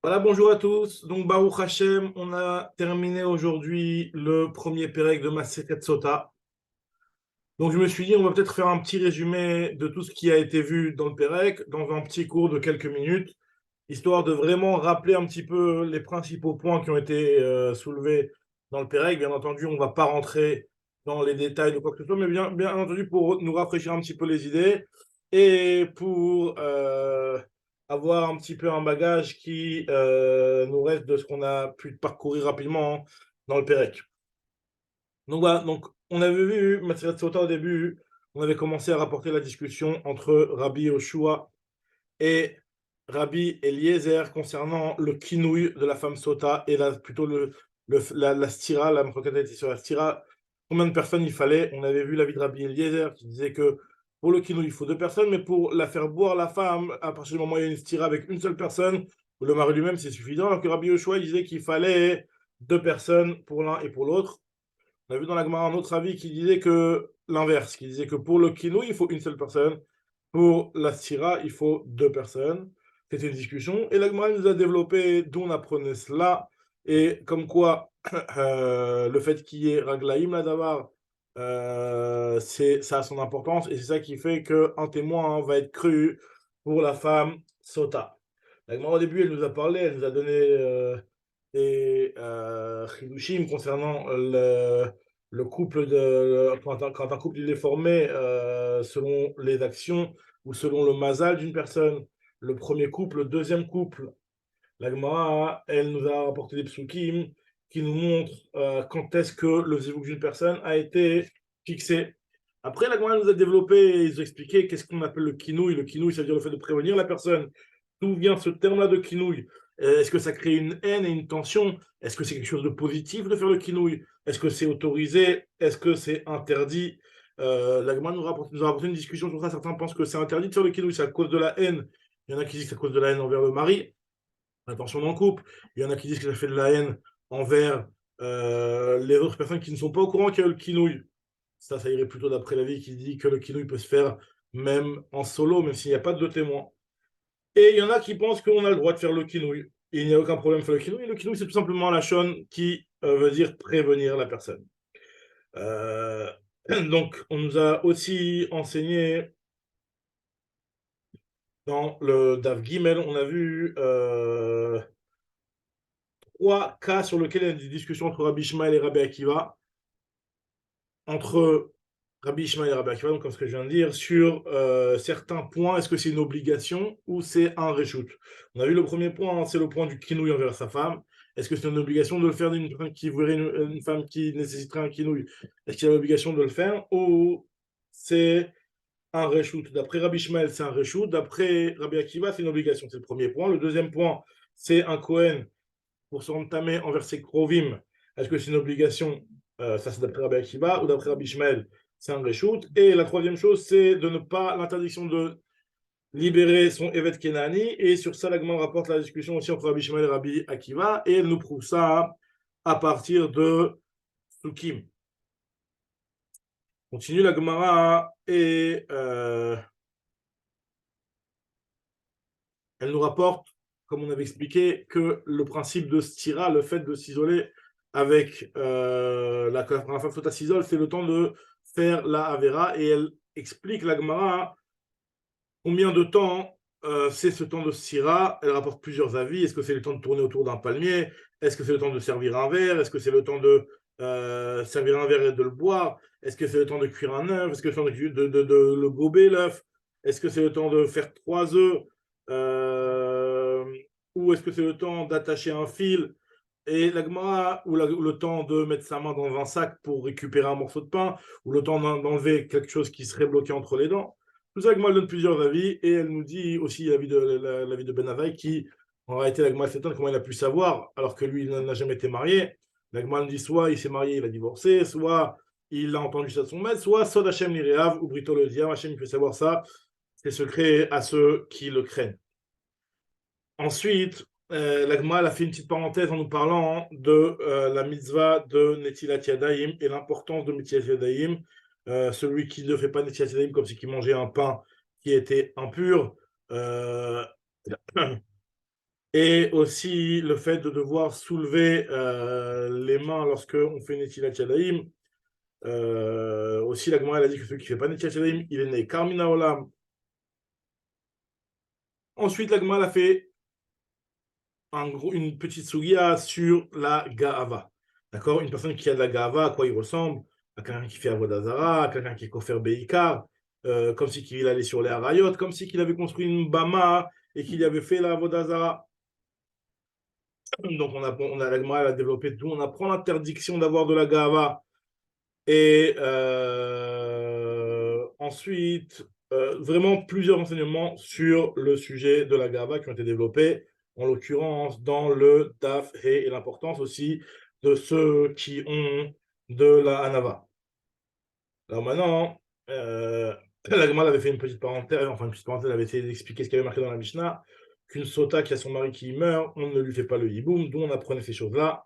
Voilà, bonjour à tous. Donc, Baruch Hashem, on a terminé aujourd'hui le premier pérec de Masechet Sota. Donc, je me suis dit, on va peut-être faire un petit résumé de tout ce qui a été vu dans le pérec, dans un petit cours de quelques minutes, histoire de vraiment rappeler un petit peu les principaux points qui ont été soulevés dans le pérec. Bien entendu, on ne va pas rentrer dans les détails de quoi que ce soit, mais bien entendu, pour nous rafraîchir un petit peu les idées et pour avoir un petit peu un bagage qui nous reste de ce qu'on a pu parcourir rapidement dans le pérec. Donc voilà, donc on avait vu Maserat Sota au début, on avait commencé à rapporter la discussion entre Rabbi Yoshua et Rabbi Eliezer concernant le kinouï de la femme sota et plutôt la stira, la était sur la stira, combien de personnes il fallait. On avait vu l'avis de Rabbi Eliezer qui disait que pour le kinouï, il faut deux personnes, mais pour la faire boire la femme, à partir du moment où il y a une stira avec une seule personne, le mari lui-même, c'est suffisant. Alors que Rabbi Yoshua disait qu'il fallait deux personnes pour l'un et pour l'autre. On a vu dans la Gemara un autre avis qui disait que l'inverse, qui disait que pour le kinouï, il faut une seule personne. Pour la Syrah, il faut deux personnes. C'était une discussion. Et la Gemara nous a développé d'où on apprenait cela. Et comme quoi, le fait qu'il y ait Raglaïm là-d'abord, ça a son importance. Et c'est ça qui fait qu'un témoin va être cru pour la femme Sota. La Gemara, au début, elle nous a parlé, elle nous a donné des chidushim concernant le couple quand un couple il est formé selon les actions ou selon le mazal d'une personne, le premier couple, le deuxième couple. La Gemara, elle nous a rapporté des psukim qui nous montrent quand est-ce que le zivouk d'une personne a été fixé. Après, la Gemara nous a développé et ils ont expliqué qu'est-ce qu'on appelle le kinouï. Le kinouï, ça veut dire le fait de prévenir la personne. D'où vient ce terme-là de kinouï? Est-ce que ça crée une haine et une tension? Est-ce que c'est quelque chose de positif de faire le kinouï? Est-ce que c'est autorisé? Est-ce que c'est interdit? La Gemara nous a rapporté une discussion sur ça. Certains pensent que c'est interdit de faire le kinouï, c'est à cause de la haine. Il y en a qui disent que c'est à cause de la haine envers le mari, attention dans le couple. Il y en a qui disent que ça fait de la haine envers les autres personnes qui ne sont pas au courant qu'il y a le kinouï. Ça irait plutôt d'après la vie qui dit que le kinouï peut se faire même en solo, même s'il n'y a pas de témoins. Et il y en a qui pensent qu'on a le droit de faire le kinouï. Il n'y a aucun problème de faire le kinouï. Le kinouï, c'est tout simplement la shon qui veut dire prévenir la personne. Euh, donc, on nous a aussi enseigné dans le Daf Gimel, on a vu trois cas sur lesquels il y a des discussions entre Rabbi Ishmael et Rabbi Akiva, entre Rabbi Ishmael et Rabbi Akiva, donc comme ce que je viens de dire, sur certains points, est-ce que c'est une obligation ou c'est un reshoot? On a vu le premier point, hein, c'est le point du kinouï envers sa femme. Est-ce que c'est une obligation de le faire d'une femme qui voudrait une femme qui nécessiterait un kinouï? Est-ce qu'il y a l'obligation de le faire ou c'est un reshoot? D'après Rabbi Ishmael, c'est un reshoot. D'après Rabbi Akiva, c'est une obligation. C'est le premier point. Le deuxième point, c'est un Kohen pour se entamer envers ses krovim. Est-ce que c'est une obligation? Ça, c'est d'après Rabbi Akiva ou d'après Rabbi Ishmael, c'est un reshoot. Et la troisième chose, c'est de ne pas l'interdiction de libérer son Evet Kenani. Et sur ça, l'Agman rapporte la discussion aussi entre Rabbi Ishmael et Rabbi Akiva. Et elle nous prouve ça à partir de Sukim. Continue la Gemara et elle nous rapporte, comme on avait expliqué, que le principe de stira, le fait de s'isoler avec la femme sota s'isole, c'est le temps de faire la avera. Et elle explique la Gemara combien de temps c'est ce temps de stira. Elle rapporte plusieurs avis. Est-ce que c'est le temps de tourner autour d'un palmier? Est-ce que c'est le temps de servir un verre? Est-ce que c'est le temps de servir un verre et de le boire? Est-ce que c'est le temps de cuire un œuf? Est-ce que c'est le temps de le gober l'œuf? Est-ce que c'est le temps de faire trois œufs? Euh, ou est-ce que c'est le temps d'attacher un fil et l'agma ou le temps de mettre sa main dans un sac pour récupérer un morceau de pain ou le temps d'enlever quelque chose qui serait bloqué entre les dents? Tout ça, l'agma donne plusieurs avis et elle nous dit aussi l'avis de Ben Avaï qui en réalité l'agma s'étonne comment il a pu savoir alors que lui il n'a jamais été marié. L'agma nous dit soit il s'est marié, il a divorcé, soit il a entendu ça de son maître, soit Sod Hashem Lireav ou Brito le Diam, Hashem il peut savoir ça, c'est secret à ceux qui le craignent. Ensuite, l'Agma a fait une petite parenthèse en nous parlant de la mitzvah de Netilat Yadayim et l'importance de Netilat Yadayim. Celui qui ne fait pas Netilat Yadayim comme si qu'il mangeait un pain qui était impur, euh, Et aussi le fait de devoir soulever les mains lorsque on fait Netilat Yadayim. Aussi, la Gemara elle a dit que celui qui ne fait pas Netilat Yadayim, il est né Karmina Olam. Ensuite, la Gemara a fait une petite sougia sur la Gaava. D'accord? Une personne qui a de la Gaava, à quoi il ressemble? À quelqu'un qui fait Avodah Zarah, à quelqu'un qui est Kofer Beikar, comme si il allait sur les Harayot, comme si il avait construit une Bama et qu'il avait fait la Avodah Zarah. Donc, la Gemara elle a développé tout. On apprend l'interdiction d'avoir de la Gaava. Et ensuite, vraiment plusieurs enseignements sur le sujet de la Gava qui ont été développés, en l'occurrence dans le Daf et l'importance aussi de ceux qui ont de la Hanava. Alors maintenant, la Gemara avait fait une petite parenthèse, enfin une petite parenthèse, elle avait essayé d'expliquer ce qu'il y avait marqué dans la Mishnah, qu'une sota qui a son mari qui meurt, on ne lui fait pas le hiboum, d'où on apprenait ces choses-là.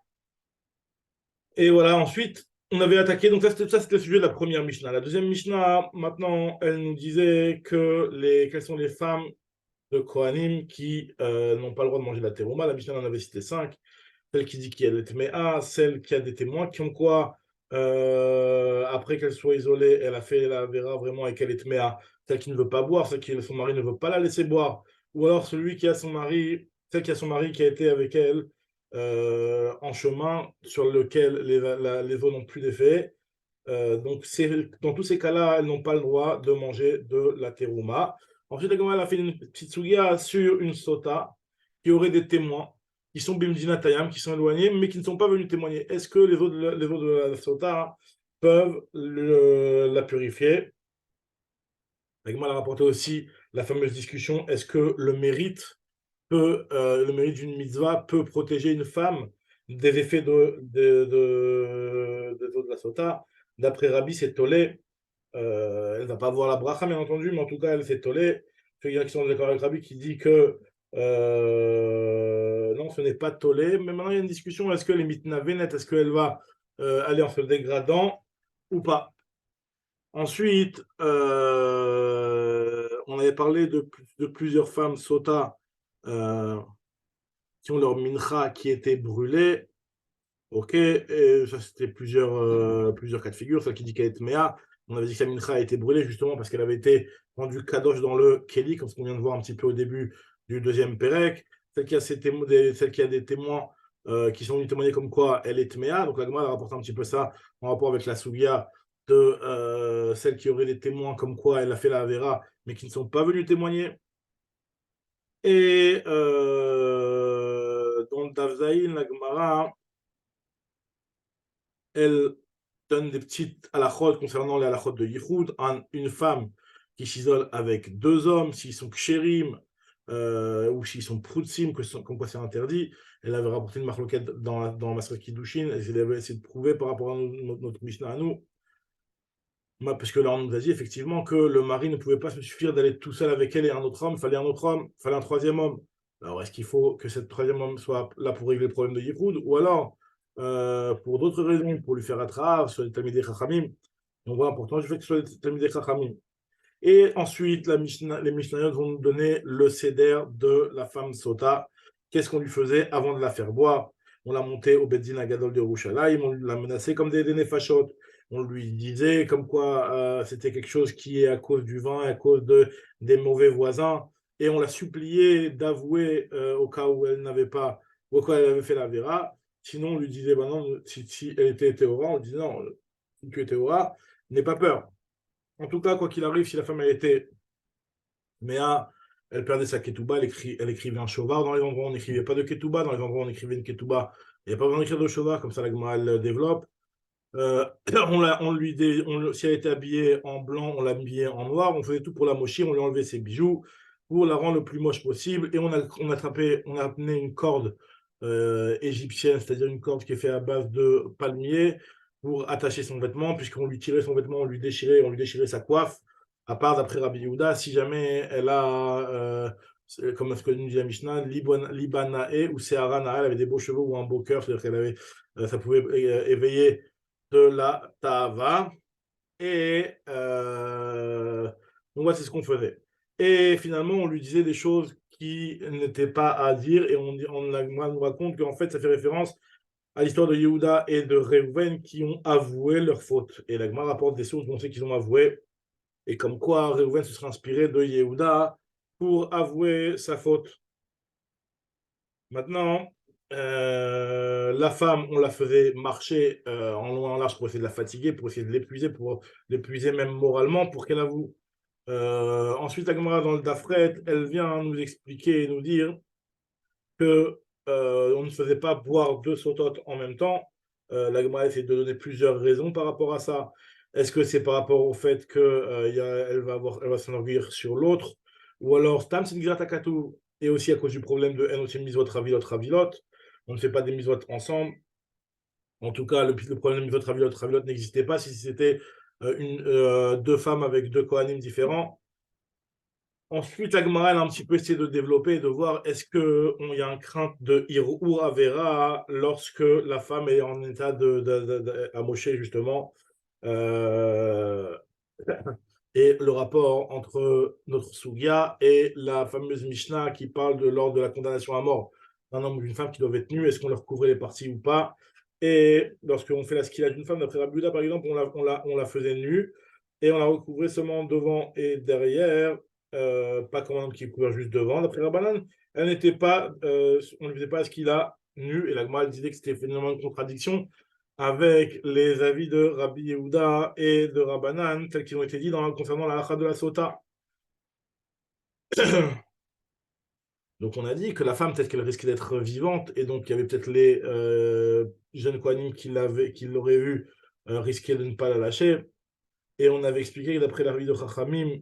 Et voilà, ensuite, on avait attaqué, donc ça c'était le sujet de la première Mishnah. La deuxième Mishnah, maintenant, elle nous disait quelles sont les femmes de Kohanim qui n'ont pas le droit de manger la terouma. La Mishnah en avait cité cinq. Celle qui dit qu'elle est méa, celle qui a des témoins, qui ont quoi après qu'elle soit isolée, elle a fait la vera vraiment et qu'elle est méa. Celle qui ne veut pas boire, celle qui son mari ne veut pas la laisser boire. Ou alors celle qui a son mari qui a été avec elle en chemin sur lequel les eaux n'ont plus d'effet. Donc, dans tous ces cas-là, elles n'ont pas le droit de manger de la terouma. Ensuite, la Gemara a fait une petite sougia sur une sota qui aurait des témoins qui sont bimdina tayam, qui sont éloignés, mais qui ne sont pas venus témoigner. Est-ce que les eaux de la sota peuvent la purifier? La Gemara a rapporté aussi la fameuse discussion, est-ce que le mérite d'une mitzvah peut protéger une femme des effets des eaux de la sota? D'après Rabbi, c'est tolé. Elle ne va pas avoir la bracha, bien entendu, mais en tout cas, elle s'est tolée. Il y en a qui sont d'accord avec Rabbi qui dit que non, ce n'est pas tolé. Mais maintenant, il y a une discussion, est-ce que les mitna vénet, est-ce qu'elle va aller en se dégradant ou pas? Ensuite, on avait parlé de plusieurs femmes sota qui ont leur mincha qui était brûlée. Ok, et ça c'était plusieurs cas de figure. Celle qui dit qu'elle est méa, on avait dit que sa mincha a été brûlée justement parce qu'elle avait été rendue kadosh dans le Keli, comme ce qu'on vient de voir un petit peu au début du deuxième Pérec. Celle qui a des témoins qui sont venus témoigner comme quoi elle est méa. Donc la Gemara rapporte un petit peu ça en rapport avec la Sougia de celle qui aurait des témoins comme quoi elle a fait la Avera, mais qui ne sont pas venus témoigner. Et dans le Davzaïn, la Gemara elle donne des petites halachot concernant les halachot de Yichud. Une femme qui s'isole avec deux hommes, s'ils sont kshérim ou s'ils sont prutzim, comme quoi c'est interdit. Elle avait rapporté une marloquette dans Masrek Kiddushin, elle avait essayé de prouver par rapport à notre Mishnah à nous. Parce que là, on nous a dit effectivement que le mari ne pouvait pas se suffire d'aller tout seul avec elle et un autre homme, il fallait un autre homme, il fallait un troisième homme. Alors, est-ce qu'il faut que ce troisième homme soit là pour régler le problème de Yichud, ou alors, pour d'autres raisons, pour lui faire attraper, sur les Talmidei Chachamim? Donc voilà, pourtant, je fais que ce soit les Talmidei Chachamim. Et ensuite, les Mishnayot vont nous donner le seder de la femme Sota. Qu'est-ce qu'on lui faisait avant de la faire boire? On l'a montée au Beddin Agadol de Yerushalayim, on l'a menacée comme des nefashot. On lui disait comme quoi c'était quelque chose qui est à cause du vin, à cause des mauvais voisins. Et on l'a supplié d'avouer au cas où elle n'avait pas, au cas où elle avait fait la vera. Sinon, on lui disait, bah non, si elle était Théora, on lui disait non, si tu es Théora, n'aie pas peur. En tout cas, quoi qu'il arrive, si la femme elle était Méa, elle perdait sa ketouba, elle écrivait un shovar dans les endroits où on n'écrivait pas de ketouba, dans les endroits où on écrivait une ketouba, il n'y a pas besoin d'écrire de shovar, comme ça la Gemara elle développe. Si elle était habillée en blanc, on l'habillait en noir, on faisait tout pour la mochir, on lui enlevait ses bijoux pour la rendre le plus moche possible, et on a amené une corde égyptienne, c'est-à-dire une corde qui est faite à base de palmier pour attacher son vêtement, puisqu'on lui tirait son vêtement, on lui déchirait sa coiffe, à part d'après Rabbi Yehuda, si jamais elle a, comme ce que nous dit la Mishnah, Libanae ou Seharanae, elle avait des beaux cheveux ou un beau cœur, c'est-à-dire qu'elle avait, ça pouvait éveiller de la Tava. Et donc, voilà, c'est ce qu'on faisait. Et finalement, on lui disait des choses qui n'étaient pas à dire, et on nous raconte qu'en fait, ça fait référence à l'histoire de Yehuda et de Reuven qui ont avoué leur faute. Et la Gemara rapporte des sources dont on sait qu'ils ont avoué, et comme quoi Reuven se serait inspiré de Yehuda pour avouer sa faute. Maintenant, la femme, on la faisait marcher en long et en large pour essayer de la fatiguer, pour essayer de l'épuiser, pour l'épuiser même moralement, pour qu'elle avoue. Ensuite, la Gemara dans le Dafret, elle vient nous expliquer et nous dire que on ne faisait pas boire deux sototes en même temps. La Gemara essaie de donner plusieurs raisons par rapport à ça. Est-ce que c'est par rapport au fait que elle va s'enorgueillir sur l'autre, ou alors Stam c'est une Akatu, et aussi à cause du problème de Enotim Misvot Ravilot Ravilot. On ne fait pas des Misvot ensemble. En tout cas, le problème de Misvot Ravilot Ravilot n'existait pas si c'était deux femmes avec deux Kohanim différents. Ensuite, la Gemara a un petit peu essayé de développer et de voir est-ce qu'il y a une crainte de Hir'ur Avera lorsque la femme est en état amoché, justement. Euh, et le rapport entre notre Sugia et la fameuse Mishnah qui parle de lors de la condamnation à mort d'un homme ou d'une femme qui doivent être nus, est-ce qu'on leur couvrait les parties ou pas? Et lorsqu'on fait la skila d'une femme, d'après Rabbi Yehuda, par exemple, on la faisait nue et on la recouvrait seulement devant et derrière, pas comme un homme qui est couvert juste devant. D'après Rabbanan, elle n'était pas, on ne faisait pas ce qu'il a nu, et la Gemara disait que c'était finalement une contradiction avec les avis de Rabbi Yehuda et de Rabbanan, tels qu'ils ont été dit concernant la halakha de la sota. Donc on a dit que la femme, peut-être qu'elle risquait d'être vivante, et donc il y avait peut-être les jeunes Kohanim qui l'auraient vu risquer de ne pas la lâcher. Et on avait expliqué que d'après l'avis de Chachamim,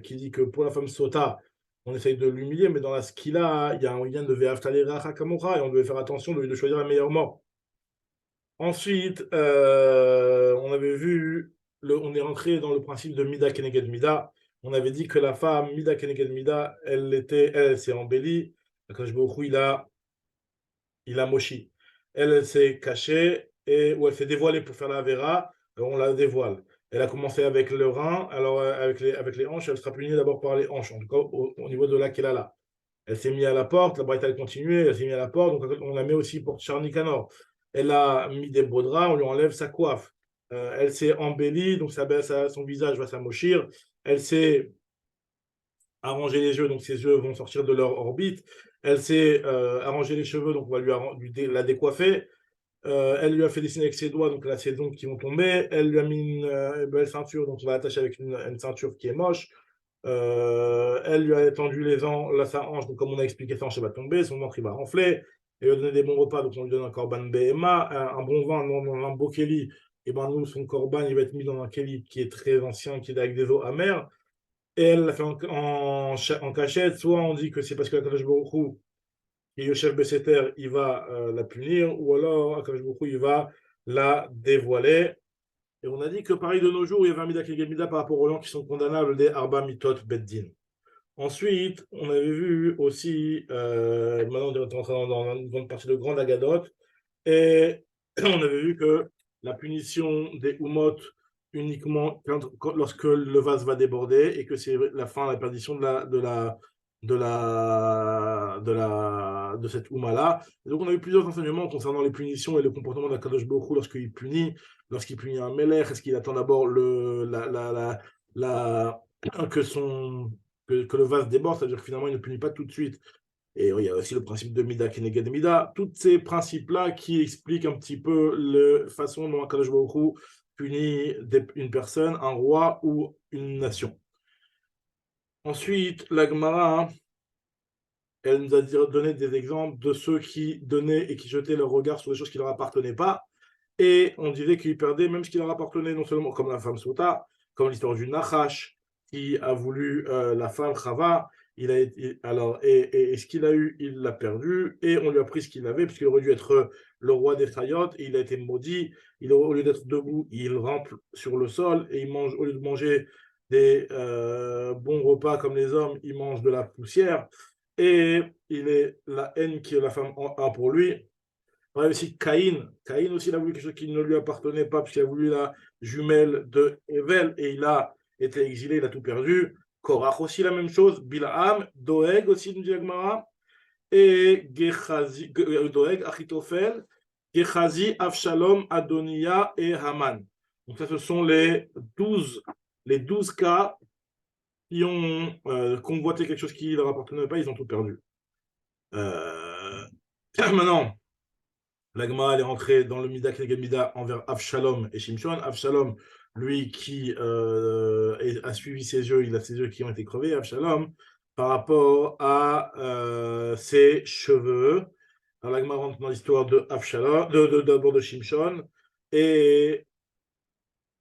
qui dit que pour la femme sota, on essaye de l'humilier, mais dans la skila, il y a un lien de Ve'aftale Racha Kamocha, et on devait faire attention de choisir la meilleure mort. Ensuite, on avait vu, on est rentré dans le principe de Mida Keneged Mida. On avait dit que la femme, Mida Keneged Mida, elle s'est embellie. Akadosh Baruch Hu, il a mochi. Elle s'est cachée, ou elle s'est dévoilée pour faire la Vera, on la dévoile. Elle a commencé avec le rein, alors avec les hanches, elle sera punie d'abord par les hanches, en tout cas au niveau de là qu'elle a là. Elle s'est mise à la porte, la Braïta elle continuait, elle s'est mise à la porte, donc on la met aussi pour Charnicanor. Elle a mis des beaux draps, on lui enlève sa coiffe. Elle s'est embellie, donc son visage va s'amochir. Elle s'est arrangé les yeux, donc ses yeux vont sortir de leur orbite. Elle s'est arrangé les cheveux, donc on va la décoiffer. Elle lui a fait dessiner avec ses doigts, donc là, ses ongles qui vont tomber. Elle lui a mis une belle ceinture, donc on va l'attacher avec une ceinture qui est moche. Elle lui a étendu sa hanche, donc comme on a expliqué, sa hanche va tomber, son ventre il va enfler, et lui a donné des bons repas, donc on lui donne un korban BMA, un bon vin dans un beau keli, et ben nous, son korban, il va être mis dans un keli qui est très ancien, qui est avec des eaux amères, et elle l'a fait en cachette, soit on dit que c'est parce que la Kadosh Baruch Hu, et Yosef Besseter, il va la punir, ou alors Akadosh Baruch Hu, il va la dévoiler. Et on a dit que pareil de nos jours, il y avait un Mida Kegemida par rapport aux gens qui sont condamnables des Arba Mitot Beddin. Ensuite, on avait vu aussi, maintenant on est rentré dans une grande partie de Grande Agadot, et on avait vu que la punition des Umot uniquement lorsque le vase va déborder et que c'est la fin, la perdition de cette Ouma-là. Donc on a eu plusieurs enseignements concernant les punitions et le comportement d'Akadosh Baruch Hu lorsqu'il punit, un Melech, est-ce qu'il attend d'abord que, son, que le vase déborde, c'est-à-dire que finalement il ne punit pas tout de suite. Et il y a aussi le principe de Mida Keneged Mida, tous ces principes-là qui expliquent un petit peu la façon dont Akadosh Baruch Hu punit une personne, un roi ou une nation. Ensuite, la Gemara, elle nous a donné des exemples de ceux qui donnaient et qui jetaient leur regard sur des choses qui ne leur appartenaient pas. Et on disait qu'ils perdaient même ce qui leur appartenait, non seulement comme la femme Sota, comme l'histoire du Nachash, qui a voulu la femme Chava. Et ce qu'il a eu, il l'a perdu, et on lui a pris ce qu'il avait, puisqu'il aurait dû être le roi des Chayot, et il a été maudit. Au lieu d'être debout, il rampe sur le sol, et il mange, au lieu de manger des bons repas comme les hommes, il mange de la poussière, et il est la haine que la femme a pour lui. On a aussi Caïn. Caïn aussi, il a voulu quelque chose qui ne lui appartenait pas, puisqu'il a voulu la jumelle de Evel, et il a été exilé, il a tout perdu. Korach aussi la même chose, Bilaam, Doeg aussi, nous dit la Gemara, et Gechazi, Doeg, Achitophel, Gechazi, Avshalom, Adoniya et Haman. Donc ça, ce sont les 12 cas qui ont convoité quelque chose qui leur appartenait pas, ils ont tout perdu. Maintenant, la Gemara, elle est rentrée dans le Mida Keneged Mida envers Avshalom et Shimshon. Avshalom, lui qui a suivi ses yeux, il a ses yeux qui ont été crevés. Avshalom, par rapport à ses cheveux. Alors la Gemara rentre dans l'histoire de Avshalom, d'abord de Shimshon, et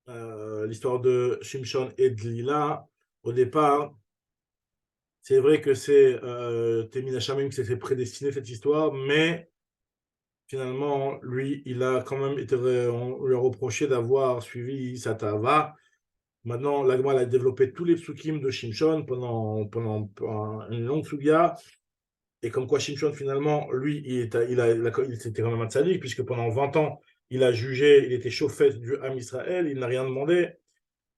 l'histoire de Shimshon et de Lila. Au départ, c'est vrai que c'est Temina Shamim qui s'est prédestiné cette histoire, mais finalement, lui, il a quand même été, on lui a reproché d'avoir suivi sa tava. Maintenant, l'Agma a développé tous les psukim de Shimshon pendant une longue sugia. Et comme quoi Shimshon, finalement, lui, il c'était quand même un tzaddik, puisque pendant 20 ans, il a jugé, il était chauffette du Ham Israël, il n'a rien demandé.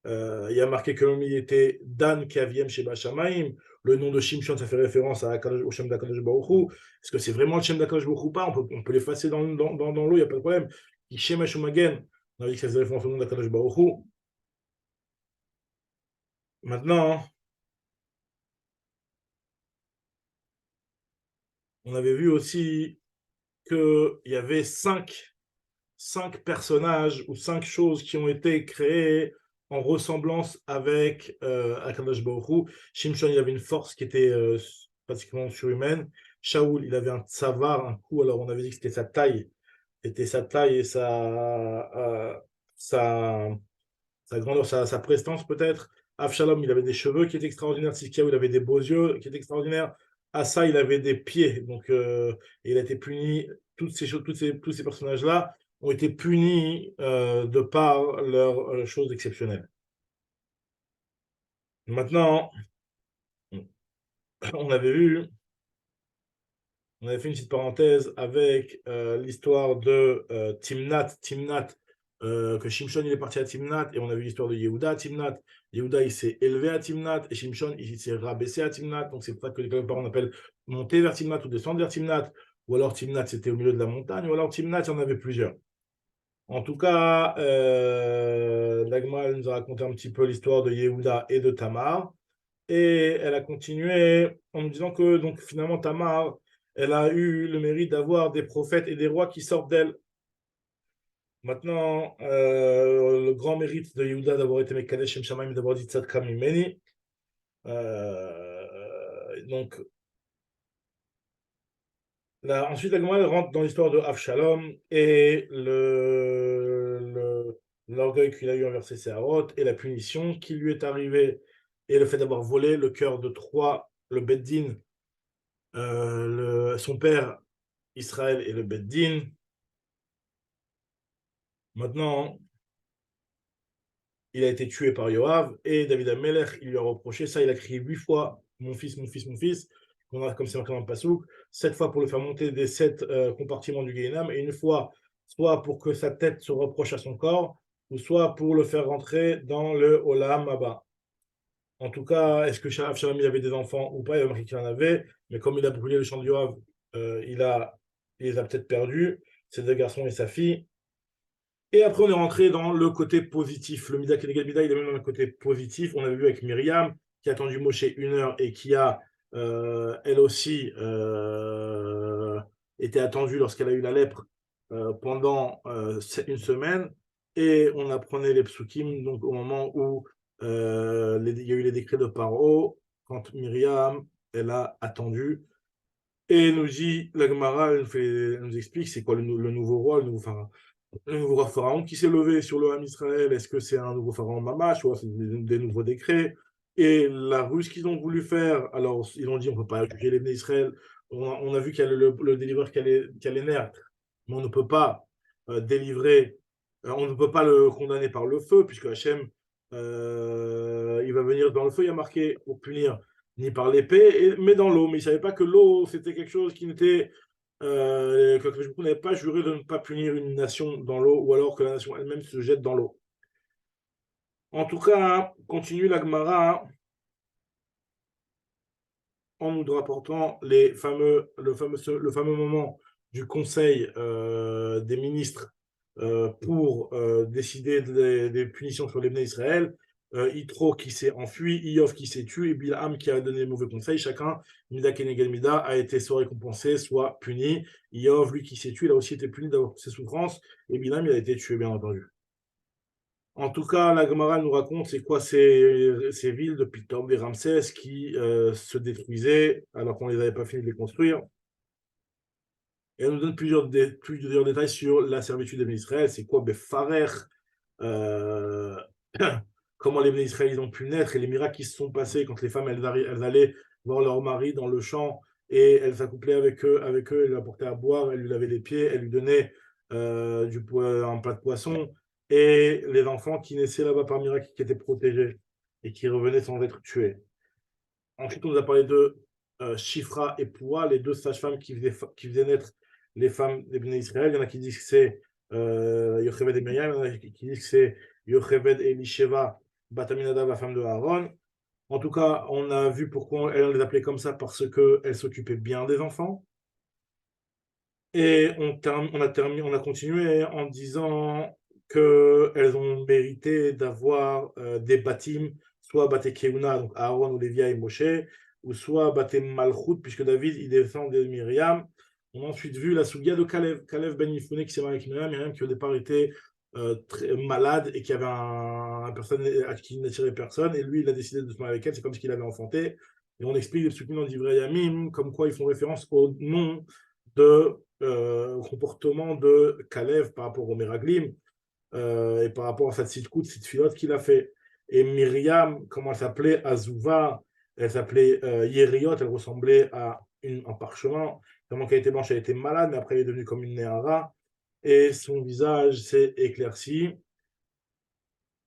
Il y a marqué que l'homme était Dan Kaviem Sheba Shamaim. Le nom de Shimshon, ça fait référence au Shem d'Akadosh Baruch Hu. Est-ce que c'est vraiment le Shem d'Akadosh Baruch Hu ou pas? On peut l'effacer dans l'eau, il n'y a pas de problème. Shemesh Umagen, on a dit que ça faisait référence au nom d'Akadosh Baruch Hu. Maintenant, on avait vu aussi qu'il y avait cinq personnages ou 5 choses qui ont été créées en ressemblance avec Akadosh Baruch Hu. Shimshon, il avait une force qui était pratiquement surhumaine. Shaoul, il avait un tsavar, un coup, alors on avait dit que c'était sa taille et sa grandeur, sa prestance peut-être. Avshalom, il avait des cheveux qui étaient extraordinaires. Tzidkiyahu, il avait des beaux yeux qui étaient extraordinaires. Asa, il avait des pieds. Donc, il a été puni. Tous ces personnages-là ont été punis de par leurs choses exceptionnelles. Maintenant, on avait vu, on avait fait une petite parenthèse avec l'histoire de Timnat. Que Shimshon il est parti à Timnat, et on a vu l'histoire de Yehuda à Timnat. Yehuda il s'est élevé à Timnat, et Shimshon il s'est rabaissé à Timnat. Donc c'est pour ça que les parents appellent monter vers Timnat ou descendre vers Timnat. Ou alors Timnat c'était au milieu de la montagne, ou alors Timnat il y en avait plusieurs. En tout cas, l'Agma nous a raconté un petit peu l'histoire de Yehuda et de Tamar. Et elle a continué en nous disant que donc, finalement Tamar, elle a eu le mérite d'avoir des prophètes et des rois qui sortent d'elle. Maintenant, le grand mérite de Yehuda d'avoir été Mekadesh Shem Shamayim, d'avoir dit Tzadka Mimeni. Donc, là, ensuite, la Gemara rentre dans l'histoire de Avshalom et l'orgueil qu'il a eu envers ses Séharot et la punition qui lui est arrivée et le fait d'avoir volé le cœur de trois, le Beddin, son père Israël et le Beddin. Maintenant, il a été tué par Yoav et David Amelech, il lui a reproché ça, il a crié 8 fois mon fils, mon fils, mon fils, comme c'est marqué dans le Passouk, 7 fois pour le faire monter des 7 compartiments du Guéhenam, et une fois, soit pour que sa tête se reproche à son corps, ou soit pour le faire rentrer dans le Olam Abba. En tout cas, est-ce que Avshalom avait des enfants ou pas? Il a marqué qu'il en avait, mais comme il a brûlé le champ de Yoav, il les a peut-être perdus, ses 2 garçons et sa fille. Et après, on est rentré dans le côté positif. Le Mida Keneged Mida, il est même dans le côté positif. On avait vu avec Myriam, qui a attendu Moshe 1 heure et qui a, elle aussi, été attendue lorsqu'elle a eu la lèpre pendant une semaine. Et on apprenait les psukim, donc au moment où il y a eu les décrets de Paro, quand Myriam, elle a attendu. Et nous dit, la Gemara, elle nous explique c'est quoi le nouveau roi, le nouveau pharaon qui s'est levé sur le Ham Israël. Est-ce que c'est un nouveau pharaon Mamash ou c'est des nouveaux décrets? Et la ruse qu'ils ont voulu faire, alors ils ont dit on ne peut pas juger les Israël. On a vu qu'il y a le délivreur qui allait naître, mais on ne peut pas délivrer, on ne peut pas le condamner par le feu, puisque Hachem, il va venir dans le feu, il y a marqué pour punir, ni par l'épée, mais dans l'eau. Mais il ne savait pas que l'eau, c'était quelque chose qui n'était que je n'avais pas juré de ne pas punir une nation dans l'eau, ou alors que la nation elle-même se jette dans l'eau. En tout cas, continue la Gemara. en nous rapportant le fameux moment du Conseil des ministres pour décider des punitions sur les Bnei Israël. Yitro qui s'est enfui, Iyov qui s'est tué, et Bilham qui a donné les mauvais conseils. Chacun, Mida Kenegel Mida, a été soit récompensé, soit puni. Iyov, lui qui s'est tué, il a aussi été puni d'avoir ses souffrances, et Bilham, il a été tué, bien entendu. En tout cas, la Gemara nous raconte c'est quoi ces villes de Pithom, des Ramsès qui se détruisaient alors qu'on ne les avait pas fini de les construire. Et elle nous donne plusieurs détails sur la servitude des Bénis Israël. C'est quoi Befarer, euh, comment les Bénis Israël ils ont pu naître et les miracles qui se sont passés quand les femmes elles allaient voir leur mari dans le champ et elles s'accouplaient avec eux, elles lui apportaient à boire, elles lui lavaient les pieds, elles lui donnaient un plat de poisson et les enfants qui naissaient là-bas par miracle qui étaient protégés et qui revenaient sans être tués. Ensuite, on nous a parlé de Shifra et Poua, les deux sages-femmes qui faisaient naître les femmes des Bnei Israël. Il y en a qui disent que c'est Yocheved et Myriam, il y en a qui disent que c'est Yocheved et Elisheva, Bataminadav, la femme de Aaron. En tout cas, on a vu pourquoi elle les appelait comme ça, parce qu'elles s'occupaient bien des enfants. Et on a continué en disant qu'elles ont mérité d'avoir des bâtiments, soit Baté Keuna, donc Aaron ou Lévia et Moshe, ou soit Baté Malchut, puisque David, il descend de Myriam. On a ensuite vu la Sougia de Kalev Ben Yifune qui s'est marié avec Myriam qui au départ était très malade et qui avait un personne à qui n'attirait personne, et lui, il a décidé de se marier avec elle, c'est comme si il avait enfanté. Et on explique les Psukim dans Divrei Yamim, comme quoi ils font référence au nom de comportement de Kalev par rapport au Meraglim et par rapport à cette cette filote qu'il a fait. Et Myriam, comment elle s'appelait Azouva, elle s'appelait Yeriot, elle ressemblait à un parchemin. Tellement qu'elle était blanche, elle était malade, mais après elle est devenue comme une Néhara. Et son visage s'est éclairci.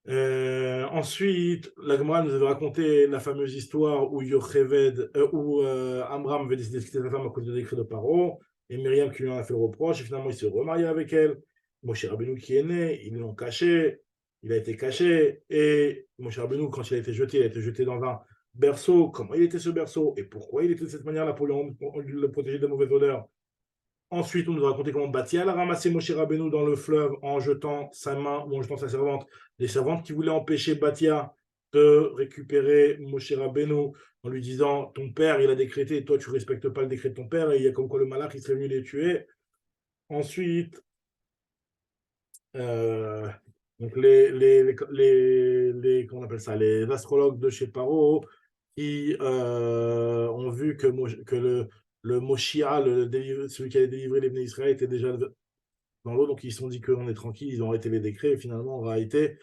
Ensuite, la Gemara nous avait raconté la fameuse histoire où Amram avait décidé de quitter sa femme à cause de décret de Paro, et Myriam qui lui en a fait le reproche, et finalement il s'est remarié avec elle. Moshe Rabbeinu qui est né, ils l'ont caché, il a été caché, et Moshe Rabbeinu, quand il a été jeté dans un berceau. Comment il était ce berceau, et pourquoi il était de cette manière-là pour le protéger de mauvaises odeurs. Ensuite, on nous a raconté comment Bathia a ramassé Moshe Rabbeinu dans le fleuve en jetant sa main ou en jetant sa servante. Les servantes qui voulaient empêcher Bathia de récupérer Moshe Rabbeinu en lui disant ton père, il a décrété, toi, tu ne respectes pas le décret de ton père, et il y a comme quoi le malach, il serait venu les tuer. Ensuite, euh, donc comment on appelle ça, les astrologues de chez Paro qui ont vu que le Moshia, celui qui allait délivrer les Bnei Israël, était déjà dans l'eau, donc ils se sont dit qu'on est tranquille, ils ont arrêté les décrets, et finalement, en réalité,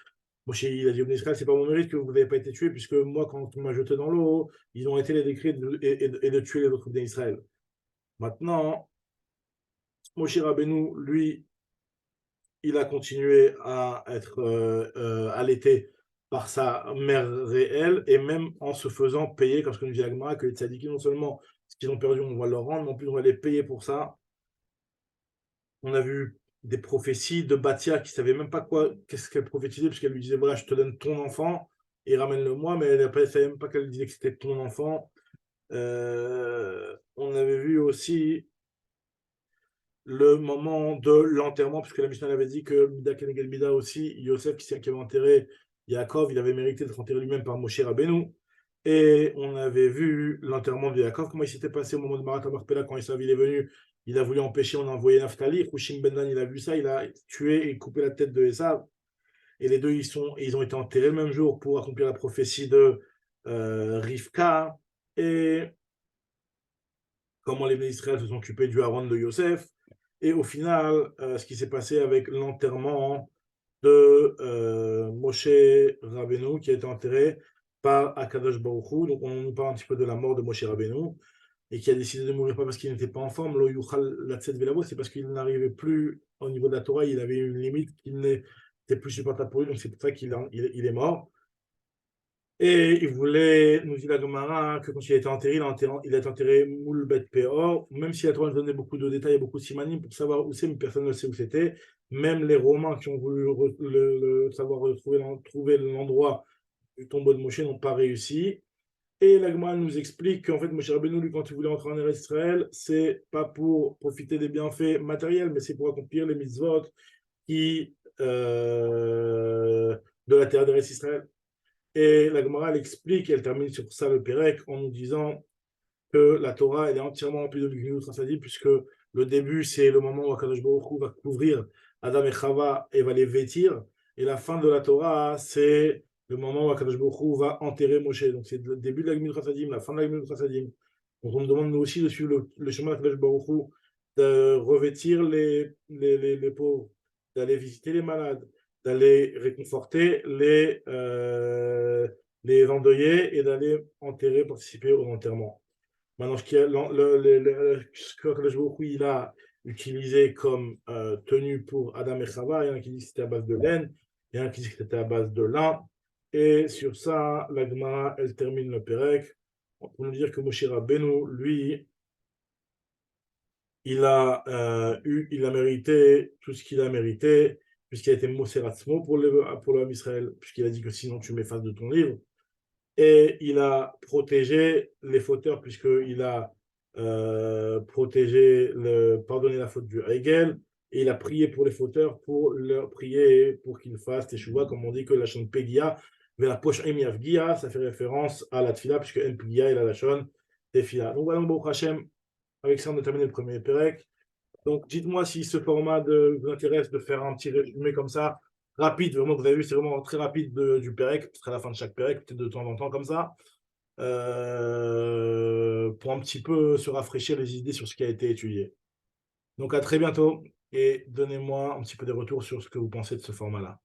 Moshe, il a dit au Israël, c'est pas mon mérite que vous n'avez pas été tué, puisque moi, quand on m'a jeté dans l'eau, ils ont arrêté les décrets et de tuer les autres d'Israël. Maintenant, Moshe Rabbeinu, lui, il a continué à être allaité par sa mère réelle, et même en se faisant payer, parce que nous dit Agmara, que les tzadikim, non seulement ce qu'ils ont perdu, on va leur rendre, mais en plus on va les payer pour ça. On a vu des prophéties de Bathia qui ne savait même pas qu'est-ce qu'elle prophétisait, puisqu'elle lui disait, voilà, je te donne ton enfant et ramène-le-moi, mais elle ne savait même pas qu'elle disait que c'était ton enfant. On avait vu aussi le moment de l'enterrement, puisque la Mishnah avait dit que Mida Kenegel Mida aussi, Yosef qui avait enterré Yaakov, il avait mérité d'être enterré lui-même par Moshe Rabbeinu. Et on avait vu l'enterrement de Yaakov, comment il s'était passé au moment de Marat Marpella, quand Esav il est venu, il a voulu empêcher, on a envoyé Naphtali, Hushim Ben Dan, il a vu ça, il a tué et coupé la tête de Esav. Et les deux, ils ont été enterrés le même jour pour accomplir la prophétie de Rivka. Et comment les Israël se sont occupés du haron de Yosef. Et au final, ce qui s'est passé avec l'enterrement de Moshe Rabbeinu, qui a été enterré par Akadosh Baruch Hu. Donc, on nous parle un petit peu de la mort de Moshe Rabbeinu, et qui a décidé de mourir pas parce qu'il n'était pas en forme. Lo yuchal latzet velavo, c'est parce qu'il n'arrivait plus au niveau de la Torah, il avait une limite qui n'était plus supportable pour lui, donc c'est pour ça qu'il est mort. Et il voulait, nous dit la Gemara, que quand il a été enterré, il a été enterré moule bet peor, même si la Torah nous donnait beaucoup de détails et beaucoup de simanim pour savoir où c'est, mais personne ne sait où c'était. Même les Romains qui ont voulu savoir trouver l'endroit du tombeau de Moshe n'ont pas réussi. Et la Gemara nous explique qu'en fait, Moshe Rabbeinu, lui, quand il voulait entrer en Eretz Israël, c'est pas pour profiter des bienfaits matériels, mais c'est pour accomplir les mitzvot qui, de la terre d'Eretz Israël. Et la Gemara, elle explique, elle termine sur ça le Pérec en nous disant que la Torah, elle est entièrement remplie de Gemilut Chassadim, puisque le début, c'est le moment où Akadosh Baruch Hu va couvrir Adam et Chava et va les vêtir. Et la fin de la Torah, c'est le moment où Akadosh Baruch Hu va enterrer Moshe. Donc c'est le début de la Gemilut Chassadim, la fin de la Gemilut Chassadim. Donc on nous demande nous aussi de suivre le chemin d'Akadosh Baruch Hu, de revêtir les pauvres, d'aller visiter les malades, d'aller réconforter les endeuillés et d'aller enterrer, participer au enterrement. Maintenant, ce que Akadosh Baruch Hu, il a utilisé comme tenue pour Adam et Chava, il y en a qui disent que c'était à base de laine, il y en a qui disent que c'était à base de lin. Et sur ça, la Gemara, elle termine le Pérec pour nous dire que Moshe Rabbeinu, lui, il a mérité tout ce qu'il a mérité, puisqu'il a été Moser Atzmo pour le Ham Israël, puisqu'il a dit que sinon tu m'effaces de ton livre. Et il a protégé les fauteurs puisqu'il a pardonné la faute du Hegel, et il a prié pour les fauteurs pour leur prier pour qu'ils fassent teshuva, comme on dit que la chaîne Pegia, vers la poche Emiavgia, ça fait référence à la tfila, puisque M Pegia est la chaîne tefila. Donc voilà, Baruch Hashem, avec ça on a terminé le premier Pérec. Donc, dites-moi si ce format vous intéresse de faire un petit résumé comme ça, rapide, vraiment, vous avez vu, c'est vraiment très rapide du Pérec, peut-être à la fin de chaque Pérec, peut-être de temps en temps comme ça, pour un petit peu se rafraîchir les idées sur ce qui a été étudié. Donc, à très bientôt et donnez-moi un petit peu des retours sur ce que vous pensez de ce format-là.